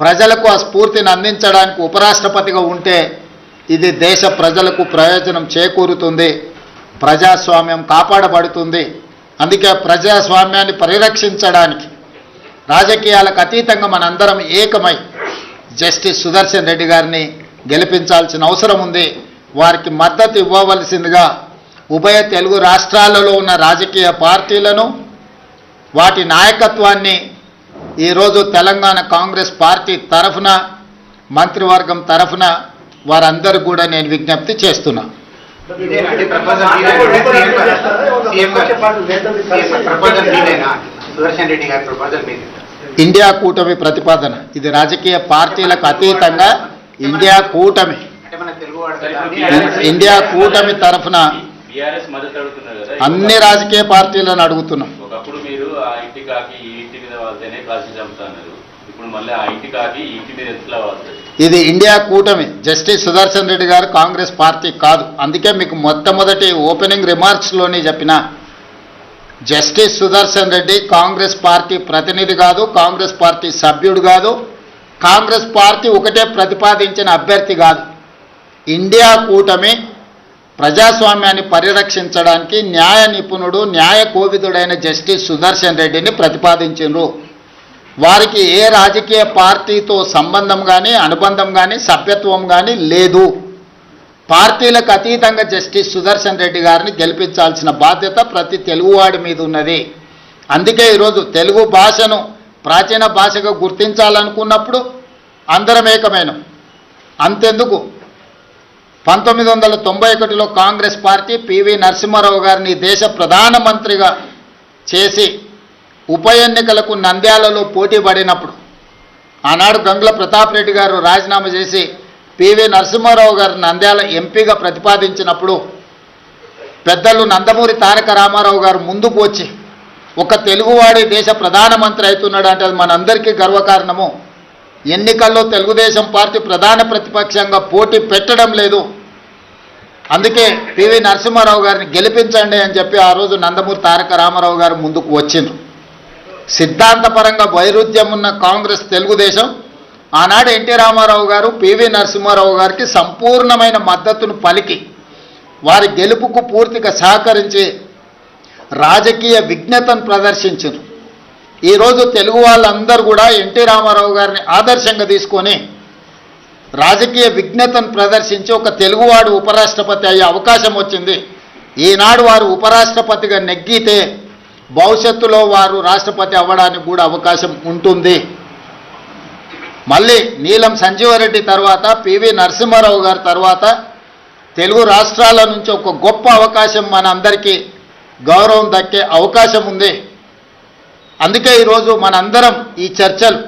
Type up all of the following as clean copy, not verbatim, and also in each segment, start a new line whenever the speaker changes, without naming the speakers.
ప్రజలకు ఆ స్ఫూర్తిని అందించడానికి ఉపరాష్ట్రపతిగా ఉంటే ఇది దేశ ప్రజలకు ప్రయోజనం చేకూరుతుంది, ప్రజాస్వామ్యం కాపాడబడుతుంది. అందుకే ప్రజాస్వామ్యాన్ని పరిరక్షించడానికి రాజకీయాలకు అతీతంగా మనందరం ఏకమై జస్టిస్ సుదర్శన్ రెడ్డి గారిని గెలిపించాల్సిన అవసరం ఉంది. వారికి మద్దతు ఇవ్వవలసిందిగా ఉభయ తెలుగు రాష్ట్రాలలో ఉన్న రాజకీయ పార్టీలను, వాటి నాయకత్వాన్ని ఈరోజు తెలంగాణ కాంగ్రెస్ పార్టీ తరఫున, మంత్రివర్గం తరఫున వారందరూ కూడా నేను విజ్ఞప్తి చేస్తున్నా. ఇండియా కూటమి ప్రతిపాదన ఇది రాజకీయ పార్టీలకు అతీతంగా ఇండియా కూటమి తరఫున అన్ని రాజకీయ పార్టీలను అడుగుతున్నాం.
ఒకప్పుడు మీరు ఆ ఇంటి కాకి ఈ ఇంటి మీద వాళ్తేనే కాల్చి చంపుతున్నారు, ఇప్పుడు మళ్ళీ ఆ ఇంటి కాకి ఈ ఇంటి మీద ఎట్లా వాళ్తారు?
ఇది ఇండియా కూటమి. జస్టిస్ సుదర్శన్ రెడ్డి గారు కాంగ్రెస్ పార్టీ కాదు. అందుకే మీకు మొట్టమొదటి ఓపెనింగ్ రిమార్క్స్లోనే చెప్పిన, జస్టిస్ సుదర్శన్ రెడ్డి కాంగ్రెస్ పార్టీ ప్రతినిధి కాదు, కాంగ్రెస్ పార్టీ సభ్యుడు కాదు, కాంగ్రెస్ పార్టీ ఒకటే ప్రతిపాదించిన అభ్యర్థి కాదు. ఇండియా కూటమి ప్రజాస్వామ్యాన్ని పరిరక్షించడానికి న్యాయ నిపుణుడు, న్యాయ కోవిదుడైన జస్టిస్ సుదర్శన్ రెడ్డిని ప్రతిపాదించారు. వారికి ఏ రాజకీయ పార్టీతో సంబంధం కానీ, అనుబంధం కానీ, సభ్యత్వం కానీ లేదు. పార్టీలకు అతీతంగా జస్టిస్ సుదర్శన్ రెడ్డి గారిని గెలిపించాల్సిన బాధ్యత ప్రతి తెలుగువాడి మీద ఉన్నది. అందుకే ఈరోజు తెలుగు భాషను ప్రాచీన భాషగా గుర్తించాలనుకున్నప్పుడు అందరం ఏకమైనం. అంతెందుకు 1991లో కాంగ్రెస్ పార్టీ పివి నరసింహారావు గారిని దేశ ప్రధానమంత్రిగా చేసి ఉప ఎన్నికలకు నంద్యాలలో పోటీ పడినప్పుడు ఆనాడు గంగుల ప్రతాప్ రెడ్డి గారు రాజీనామా చేసి పివి నరసింహారావు గారు నంద్యాల ఎంపీగా ప్రతిపాదించినప్పుడు పెద్దలు నందమూరి తారక రామారావు గారు ముందుకు వచ్చి ఒక తెలుగువాడి దేశ ప్రధానమంత్రి అవుతున్నాడు అంటే అది మనందరికీ గర్వకారణము. ఎన్నికల్లో తెలుగుదేశం పార్టీ ప్రధాన ప్రతిపక్షంగా పోటీ పెట్టడం లేదు, అందుకే పివి నరసింహారావు గారిని గెలిపించండి అని చెప్పి ఆ రోజు నందమూరి తారక రామారావు గారు ముందుకు వచ్చిండ్రు. సిద్ధాంతపరంగా వైరుధ్యం ఉన్న కాంగ్రెస్ తెలుగుదేశం ఆనాడు ఎన్టీ రామారావు గారు పివి నరసింహారావు గారికి సంపూర్ణమైన మద్దతును పలికి వారి గెలుపుకు పూర్తిగా సహకరించి రాజకీయ విజ్ఞతను ప్రదర్శించారు. ఈరోజు తెలుగు వాళ్ళందరూ కూడా ఎన్టీ రామారావు గారిని ఆదర్శంగా తీసుకొని రాజకీయ విజ్ఞతను ప్రదర్శించి ఒక తెలుగువాడు ఉపరాష్ట్రపతి అయ్యే అవకాశం వచ్చింది. ఈనాడు వారు ఉపరాష్ట్రపతిగా నెగ్గితే భవిష్యత్తులో వారు రాష్ట్రపతి అవ్వడానికి కూడా అవకాశం ఉంటుంది. మళ్ళీ నీలం సంజీవరెడ్డి తర్వాత పివి నరసింహారావు గారి తర్వాత తెలుగు రాష్ట్రాల నుంచి ఒక గొప్ప అవకాశం మన అందరికీ గౌరవం దక్కే అవకాశం ఉంది. అందుకే ఈరోజు మనందరం ఈ చర్చలు,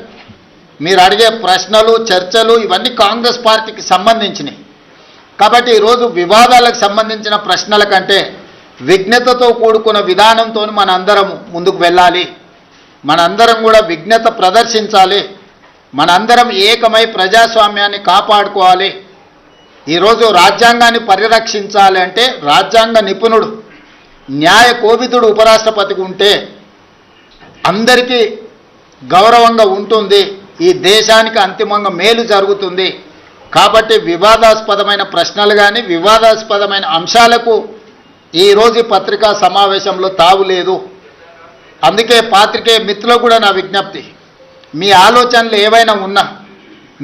మీరు అడిగే ప్రశ్నలు, చర్చలు ఇవన్నీ కాంగ్రెస్ పార్టీకి సంబంధించినవి. కాబట్టి ఈరోజు వివాదాలకు సంబంధించిన ప్రశ్నల కంటే విజ్ఞతతో కూడుకున్న విధానంతో మనందరం ముందుకు వెళ్ళాలి. మనందరం కూడా విజ్ఞత ప్రదర్శించాలి. మనందరం ఏకమై ప్రజాస్వామ్యాన్ని కాపాడుకోవాలి. ఈరోజు రాజ్యాంగాన్ని పరిరక్షించాలి అంటే రాజ్యాంగ నిపుణుడు, న్యాయ కోవిదుడు ఉపరాష్ట్రపతిగా ఉంటే అందరికీ గౌరవంగా ఉంటుంది, ఈ దేశానికి అంతిమంగా మేలు జరుగుతుంది. కాబట్టి వివాదాస్పదమైన ప్రశ్నలు కానీ వివాదాస్పదమైన అంశాలకు ఈరోజు పత్రికా సమావేశంలో తావు లేదు. అందుకే పాత్రికేయ మిత్రులకు కూడా నా విజ్ఞప్తి, మీ ఆలోచనలు ఏవైనా ఉన్నా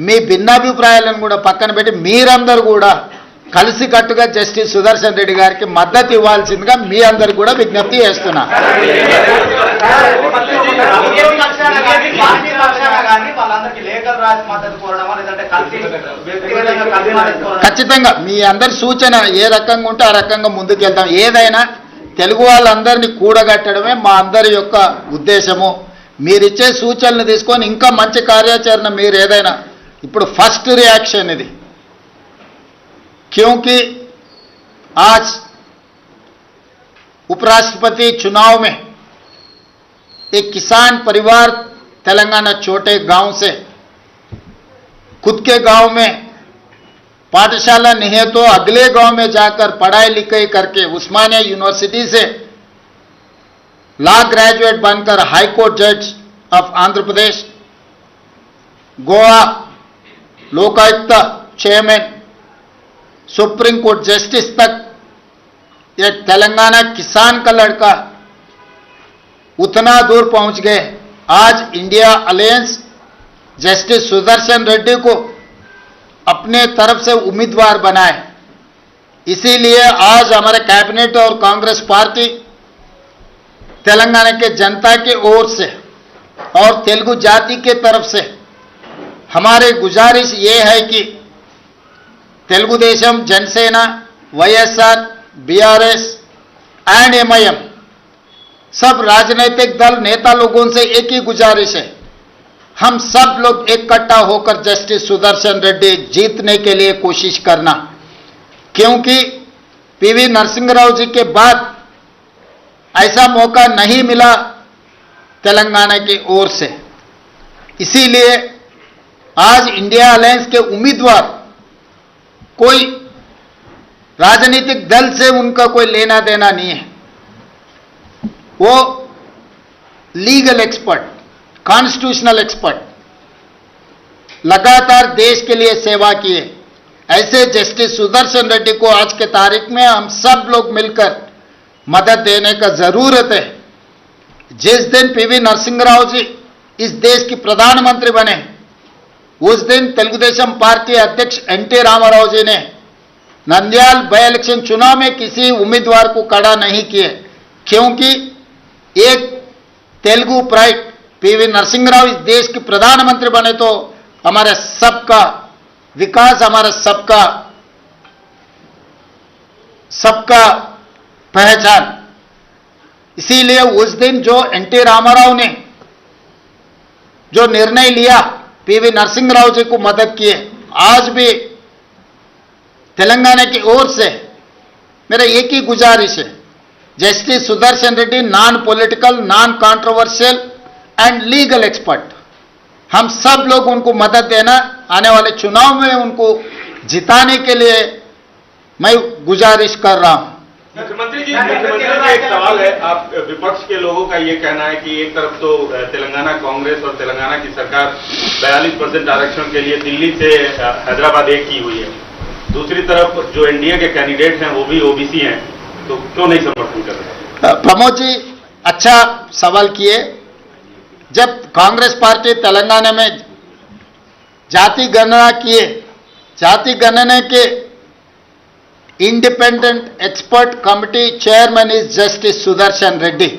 మీ భిన్నాభిప్రాయాలను కూడా పక్కన పెట్టి మీరందరూ కూడా కలిసికట్టుగా జస్టిస్ సుదర్శన్ రెడ్డి గారికి మద్దతు ఇవ్వాల్సిందిగా మీ అందరు కూడా విజ్ఞప్తి చేస్తున్నా. ఖచ్చితంగా మీ అందరి సూచన ఏ రకంగా ఉంటే ఆ రకంగా ముందుకు వెళ్తాం. ఏదైనా తెలుగు వాళ్ళందరినీ కూడగట్టడమే మా అందరి యొక్క ఉద్దేశము. మీరిచ్చే సూచనలు తీసుకొని ఇంకా మంచి కార్యాచరణ మీరు ఏదైనా, ఇప్పుడు ఫస్ట్ రియాక్షన్ ఇది, क्योंकि आज उपराष्ट्रपति चुनाव में एक किसान परिवार तेलंगाना छोटे गांव से खुद के गांव में पाठशाला नहीं है तो अगले गांव में जाकर पढ़ाई लिखाई करके उस्मानिया यूनिवर्सिटी से लॉ ग्रेजुएट बनकर हाई कोर्ट जज of Andhra Pradesh Goa Lokayukta chairman, supreme court justice तक एक तेलंगाना किसान का लड़का उतना दूर पहुंच गए। आज India alliance justice Sudarshan Reddy को अपने तरफ से उम्मीदवार बनाए। इसीलिए आज हमारे कैबिनेट और कांग्रेस पार्टी तेलंगाना के जनता की ओर से और तेलुगु जाति के तरफ से हमारी गुजारिश ये है कि Telugu Desam, Jana Sena, YSR, BRS and MIM सब राजनीतिक दल नेता लोगों से एक ही गुजारिश है, हम सब लोग इकट्ठा होकर जस्टिस सुदर्शन रेड्डी जीतने के लिए कोशिश करना, क्योंकि पीवी नरसिंह राव जी के बाद ऐसा मौका नहीं मिला तेलंगाना की ओर से। इसीलिए आज इंडिया अलायंस के उम्मीदवार कोई राजनीतिक दल से उनका कोई लेना देना नहीं है, वो लीगल एक्सपर्ट, कॉन्स्टिट्यूशनल एक्सपर्ट, लगातार देश के लिए सेवा किए। ऐसे जस्टिस सुदर्शन रेड्डी को आज के तारीख में हम सब लोग मिलकर मदद देने का जरूरत है। जिस दिन पीवी नरसिंह राव जी इस देश की प्रधानमंत्री बने, उस दिन तेलुगुदेशम पार्टी अध्यक्ष एनटी रामाराव जी ने नंद्याल बाय इलेक्शन चुनाव में किसी उम्मीदवार को खड़ा नहीं किए, क्योंकि एक तेलुगु प्राइड पीवी नरसिंह राव इस देश के प्रधानमंत्री बने तो हमारे सबका विकास, हमारा सबका पहचान। इसीलिए उस दिन जो एनटी रामाराव ने जो निर्णय लिया, पीवी नरसिंह राव जी को मदद किए, आज भी तेलंगाना की ओर से मेरा एक ही गुजारिश है, justice Sudarshan Reddy non political, non controversial and legal expert, हम सब लोग उनको मदद देना, आने वाले चुनाव में उनको जिताने के लिए मैं गुजारिश कर रहा हूं।
मुख्यमंत्री जी, एक सवाल है, आप विपक्ष के लोगों का ये कहना है कि एक तरफ तो तेलंगाना कांग्रेस और तेलंगाना की सरकार 42% आरक्षण के लिए दिल्ली से हैदराबाद एक की हुई है, दूसरी तरफ जो एनडीए के कैंडिडेट हैं वो भी ओबीसी हैं, तो क्यों नहीं समर्थन कर रहे?
प्रमोद जी अच्छा सवाल किए। जब कांग्रेस पार्टी तेलंगाना में जाति गणना किए, जाति गणना के independent expert committee chairman is justice Sudarshan Reddy.